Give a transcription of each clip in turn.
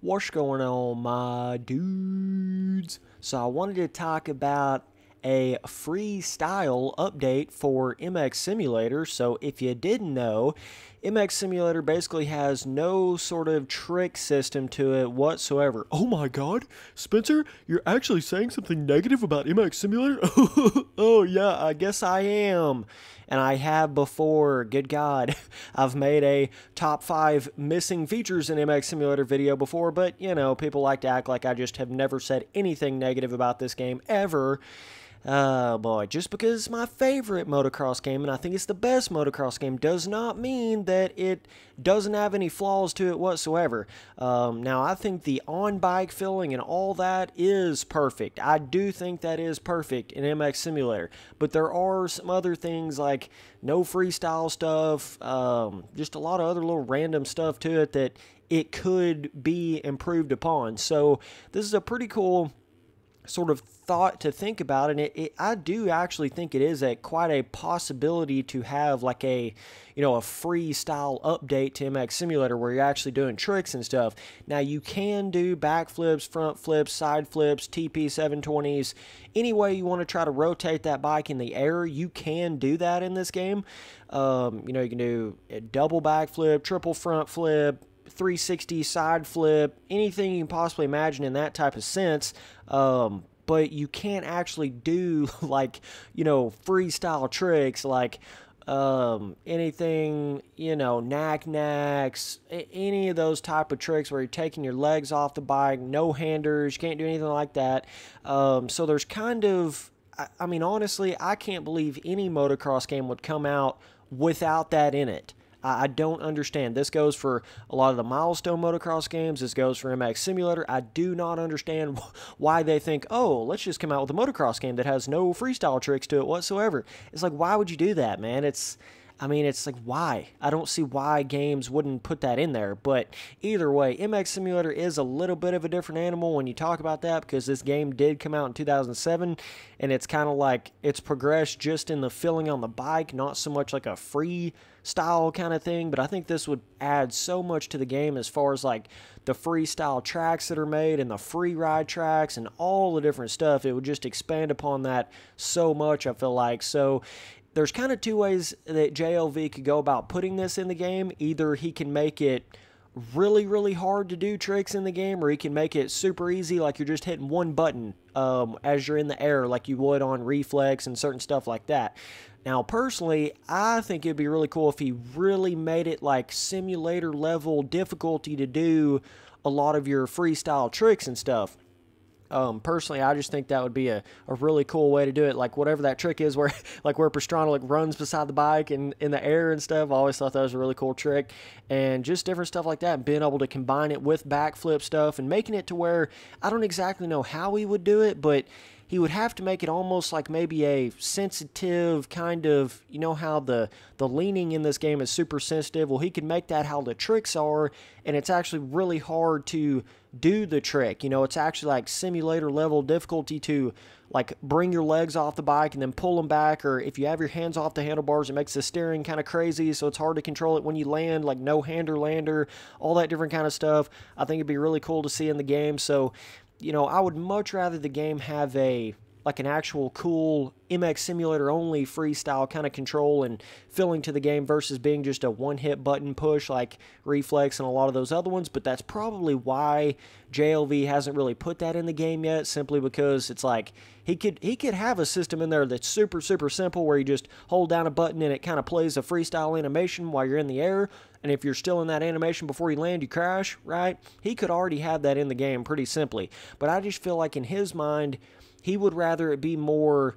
What's going on, my dudes? So I wanted to talk about a freestyle update for MX Simulator. So if you didn't know, MX Simulator basically has no sort of trick system to it whatsoever. Oh my god, Spencer, you're actually saying something negative about MX Simulator? Oh yeah, I guess I am. And I have before. Good God. I've made a top 5 missing features in MX Simulator video before, but, you know, people like to act like I just have never said anything negative about this game ever. Oh boy, just because it's my favorite motocross game and I think it's the best motocross game does not mean that it doesn't have any flaws to it whatsoever. Now, I think the on-bike feeling and all that is perfect. I do think that is perfect in MX Simulator, but there are some other things like no freestyle stuff, just a lot of other little random stuff to it that it could be improved upon. So this is a pretty cool sort of thought to think about, and I do actually think it is quite a possibility to have like a freestyle update to MX Simulator where you're actually doing tricks and stuff. Now you can do back flips, front flips, side flips, TP 720s, any way you want to try to rotate that bike in the air, you can do that in this game. You can do a double back flip, triple front flip, 360 side flip, anything you can possibly imagine in that type of sense. But you can't actually do like, freestyle tricks like anything, knack-knacks, any of those type of tricks where you're taking your legs off the bike, no handers, you can't do anything like that. So there's kind of, I mean, honestly, I can't believe any motocross game would come out without that in it. I don't understand. This goes for a lot of the milestone motocross games. This goes for MX Simulator. I do not understand why they think, oh, let's just come out with a motocross game that has no freestyle tricks to it whatsoever. It's like, why would you do that, man? It's like, why? I don't see why games wouldn't put that in there. But either way, MX Simulator is a little bit of a different animal when you talk about that because this game did come out in 2007, and it's kind of like it's progressed just in the feeling on the bike, not so much like a free style kind of thing. But I think this would add so much to the game as far as like the freestyle tracks that are made and the free ride tracks and all the different stuff. It would just expand upon that so much, I feel like. So there's kind of two ways that JLV could go about putting this in the game. Either he can make it really, really hard to do tricks in the game, or he can make it super easy, like you're just hitting one button as you're in the air, like you would on Reflex and certain stuff like that. Now, personally, I think it'd be really cool if he really made it like simulator level difficulty to do a lot of your freestyle tricks and stuff. Personally, I just think that would be a really cool way to do it. Like whatever that trick is where Pastrana like runs beside the bike and in the air and stuff. I always thought that was a really cool trick. And just different stuff like that. Being able to combine it with backflip stuff and making it to where I don't exactly know how he would do it, but he would have to make it almost like maybe a sensitive kind of, you know how the leaning in this game is super sensitive? Well, he could make that how the tricks are, and it's actually really hard to do the trick. It's actually like simulator level difficulty to like bring your legs off the bike and then pull them back, or if you have your hands off the handlebars, it makes the steering kind of crazy, so it's hard to control it when you land, like no hander lander, all that different kind of stuff. I think it'd be really cool to see in the game. So I would much rather the game have an actual cool MX Simulator only freestyle kind of control and feeling to the game versus being just a one-hit button push like Reflex and a lot of those other ones. But that's probably why JLV hasn't really put that in the game yet, simply because it's like he could have a system in there that's super, super simple where you just hold down a button and it kind of plays a freestyle animation while you're in the air. And if you're still in that animation before you land, you crash, right? He could already have that in the game pretty simply. But I just feel like in his mind, he would rather it be more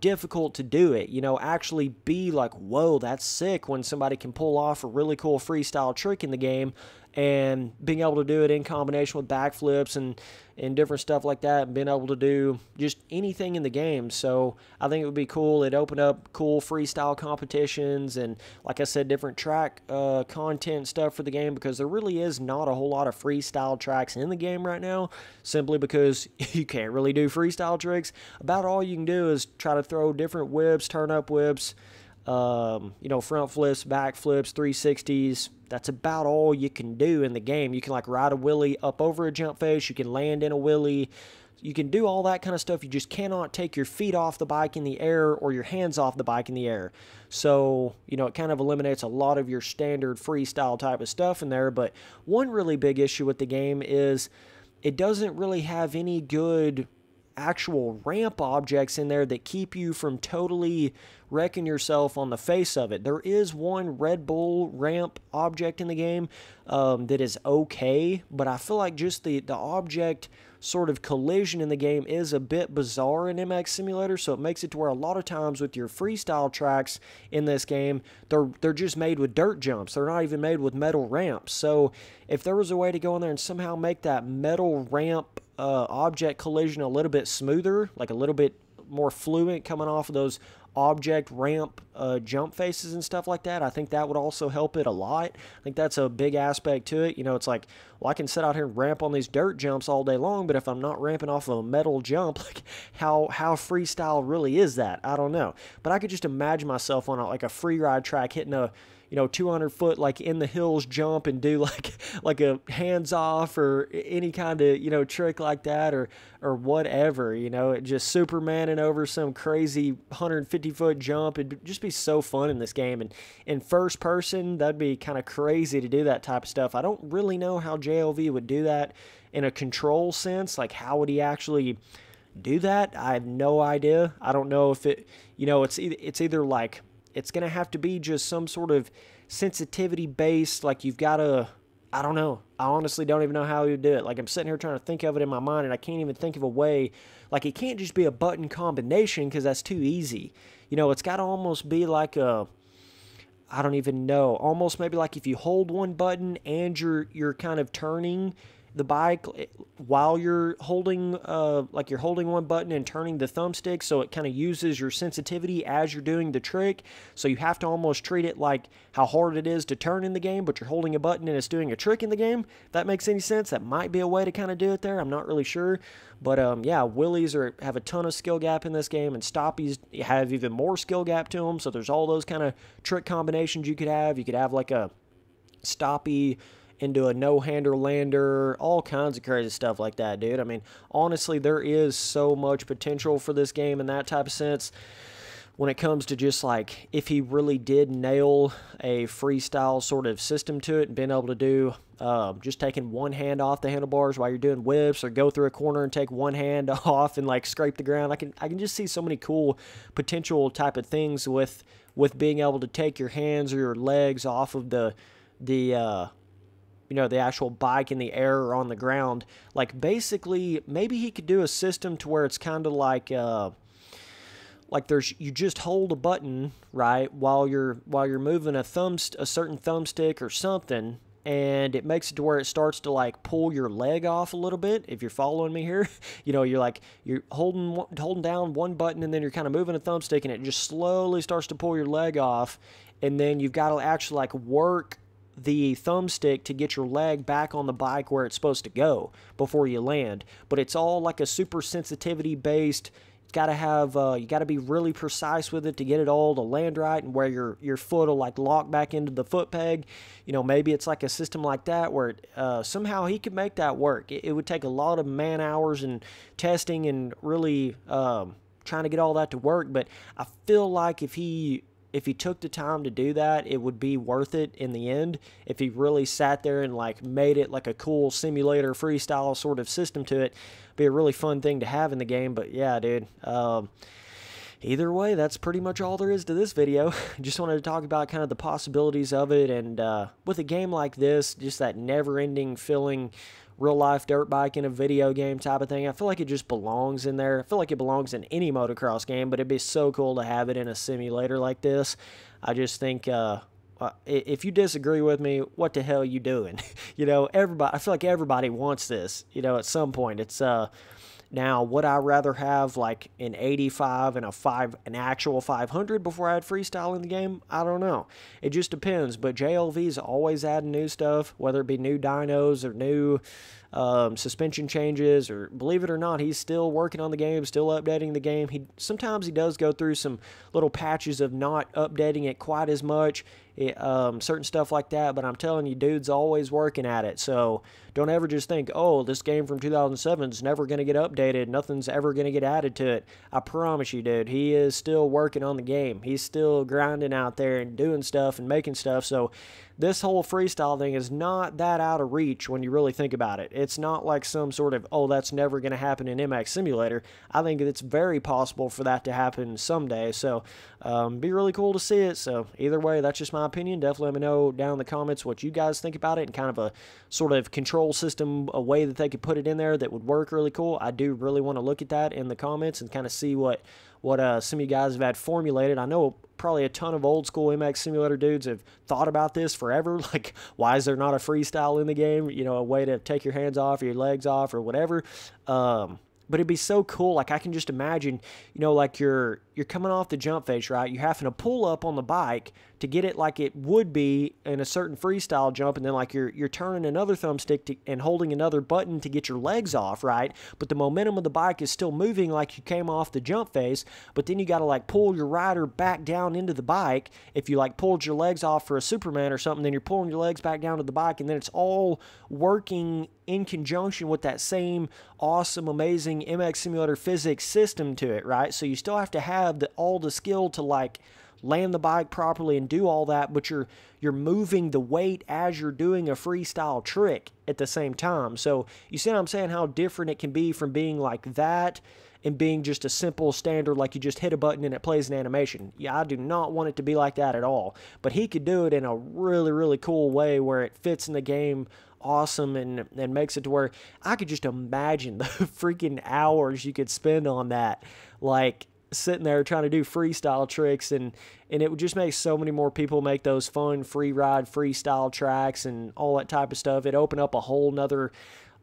difficult to do it, actually be like, whoa, that's sick when somebody can pull off a really cool freestyle trick in the game, and being able to do it in combination with backflips and different stuff like that, and being able to do just anything in the game. So I think it would be cool. It'd open up cool freestyle competitions and, like I said, different track content stuff for the game, because there really is not a whole lot of freestyle tracks in the game right now, simply because you can't really do freestyle tricks. About all you can do is try to throw different whips, turn up whips, you know, front flips, back flips, 360s. That's about all you can do in the game. You can like ride a wheelie up over a jump face. You can land in a wheelie. You can do all that kind of stuff. You just cannot take your feet off the bike in the air or your hands off the bike in the air. So, you know, it kind of eliminates a lot of your standard freestyle type of stuff in there. But one really big issue with the game is it doesn't really have any good actual ramp objects in there that keep you from totally wrecking yourself on the face of it. There is one Red Bull ramp object in the game that is okay, but I feel like just the object sort of collision in the game is a bit bizarre in MX Simulator, so it makes it to where a lot of times with your freestyle tracks in this game, they're just made with dirt jumps. They're not even made with metal ramps. So if there was a way to go in there and somehow make that metal ramp object collision a little bit smoother, like a little bit more fluent coming off of those object ramp jump faces and stuff like that, I think that would also help it a lot. I think that's a big aspect to it. You know, it's like, well, I can sit out here and ramp on these dirt jumps all day long, but if I'm not ramping off of a metal jump, like how freestyle really is that? I don't know. But I could just imagine myself on like a free ride track hitting a, you know, 200-foot like in the hills jump and do like a hands off or any kind of, you know, trick like that or whatever, you know, it just Supermaning over some crazy 150-foot jump. It'd just be so fun in this game. And in first person, that'd be kind of crazy to do that type of stuff. I don't really know how JLV would do that in a control sense. Like, how would he actually do that? I have no idea. I don't know if it, you know, it's either like, it's going to have to be just some sort of sensitivity based, like you've got to, I don't know. I honestly don't even know how he would do it. Like, I'm sitting here trying to think of it in my mind, and I can't even think of a way. Like, it can't just be a button combination because that's too easy. You know, it's got to almost be like a, I don't even know, almost maybe like if you hold one button and you're kind of turning the bike while you're holding like you're holding one button and turning the thumbstick, so it kind of uses your sensitivity as you're doing the trick. So you have to almost treat it like how hard it is to turn in the game, but you're holding a button and it's doing a trick in the game. If that makes any sense, that might be a way to kind of do it there. I'm not really sure, but yeah, wheelies have a ton of skill gap in this game, and stoppies have even more skill gap to them. So there's all those kind of trick combinations you could have. You could have like a stoppie into a no-hander lander, all kinds of crazy stuff like that, dude. I mean, honestly, there is so much potential for this game in that type of sense when it comes to just like, if he really did nail a freestyle sort of system to it and being able to do just taking one hand off the handlebars while you're doing whips, or go through a corner and take one hand off and like scrape the ground. I can just see so many cool potential type of things with being able to take your hands or your legs off of the you know, the actual bike in the air or on the ground. Like, basically, maybe he could do a system to where it's kind of like you just hold a button, right, while you're moving a certain thumbstick or something, and it makes it to where it starts to like pull your leg off a little bit. If you're following me here, you know, you're holding down one button, and then you're kind of moving a thumbstick, and it just slowly starts to pull your leg off, and then you've got to actually like work the thumbstick to get your leg back on the bike where it's supposed to go before you land. But it's all like a super sensitivity based. It's got to have you got to be really precise with it to get it all to land right, and where your foot will like lock back into the foot peg. You know, maybe it's like a system like that where somehow he could make that work. It would take a lot of man hours and testing and really trying to get all that to work, but I feel like if he took the time to do that, it would be worth it in the end. If he really sat there and like made it like a cool simulator freestyle sort of system to it, be a really fun thing to have in the game. But yeah, dude, either way, that's pretty much all there is to this video. Just wanted to talk about kind of the possibilities of it, and with a game like this, just that never-ending feeling real-life dirt bike in a video game type of thing. I feel like it just belongs in there. I feel like it belongs in any motocross game, but it'd be so cool to have it in a simulator like this. I just think if you disagree with me, what the hell are you doing? You know, I feel like everybody wants this, you know, at some point. It's Now, would I rather have like an 85 and an actual 500 before I had freestyle in the game? I don't know. It just depends. But JLV's always adding new stuff, whether it be new dynos or new suspension changes, or believe it or not, he's still working on the game, still updating the game. Sometimes he does go through some little patches of not updating it quite as much, certain stuff like that, but I'm telling you, dude's always working at it. So don't ever just think, oh, this game from 2007 is never going to get updated, nothing's ever going to get added to it. I promise you, dude, he is still working on the game. He's still grinding out there and doing stuff and making stuff. So this whole freestyle thing is not that out of reach when you really think about it. It's not like some sort of, oh, that's never going to happen in MX Simulator. I think it's very possible for that to happen someday. So be really cool to see it. So either way, that's just my opinion. Definitely let me know down in the comments what you guys think about it, and kind of a sort of control system, a way that they could put it in there that would work really cool. I do really want to look at that in the comments and kind of see what some of you guys have had formulated. I know probably a ton of old school MX Simulator dudes have thought about this forever. Like, why is there not a freestyle in the game? You know, a way to take your hands off or your legs off or whatever. But it'd be so cool. Like, I can just imagine, you know, like you're coming off the jump face, right? You're having to pull up on the bike to get it like it would be in a certain freestyle jump, and then like you're turning another thumbstick and holding another button to get your legs off, right? But the momentum of the bike is still moving like you came off the jump face, but then you got to like pull your rider back down into the bike. If you like pulled your legs off for a Superman or something, then you're pulling your legs back down to the bike, and then it's all working in conjunction with that same awesome, amazing MX Simulator physics system to it, right? So you still have to have all the skill to like land the bike properly and do all that, but you're moving the weight as you're doing a freestyle trick at the same time. So you see what I'm saying, how different it can be from being like that and being just a simple standard, like you just hit a button and it plays an animation. Yeah, I do not want it to be like that at all, but he could do it in a really, really cool way where it fits in the game awesome and makes it to where I could just imagine the freaking hours you could spend on that, like sitting there trying to do freestyle tricks, and it would just make so many more people make those fun free ride freestyle tracks and all that type of stuff. It'd open up a whole nother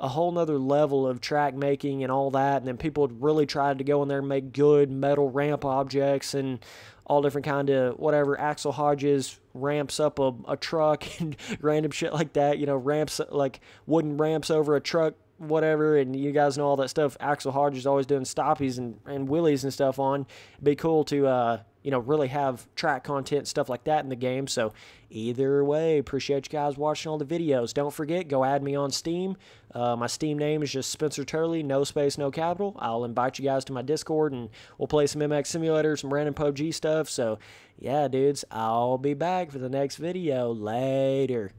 level of track making and all that, and then people would really try to go in there and make good metal ramp objects and all different kind of whatever. Axel Hodges ramps up a truck and random shit like that, you know, ramps like wooden ramps over a truck, whatever, and you guys know all that stuff Axel Hodges is always doing stoppies and wheelies and stuff on. It'd be cool to you know, really have track content, stuff like that in the game. So either way, appreciate you guys watching all the videos. Don't forget, go add me on Steam. My Steam name is just Spencer Turley, no space, no capital. I'll invite you guys to my Discord, and we'll play some MX Simulator, some random PUBG stuff. So yeah, dudes, I'll be back for the next video. Later.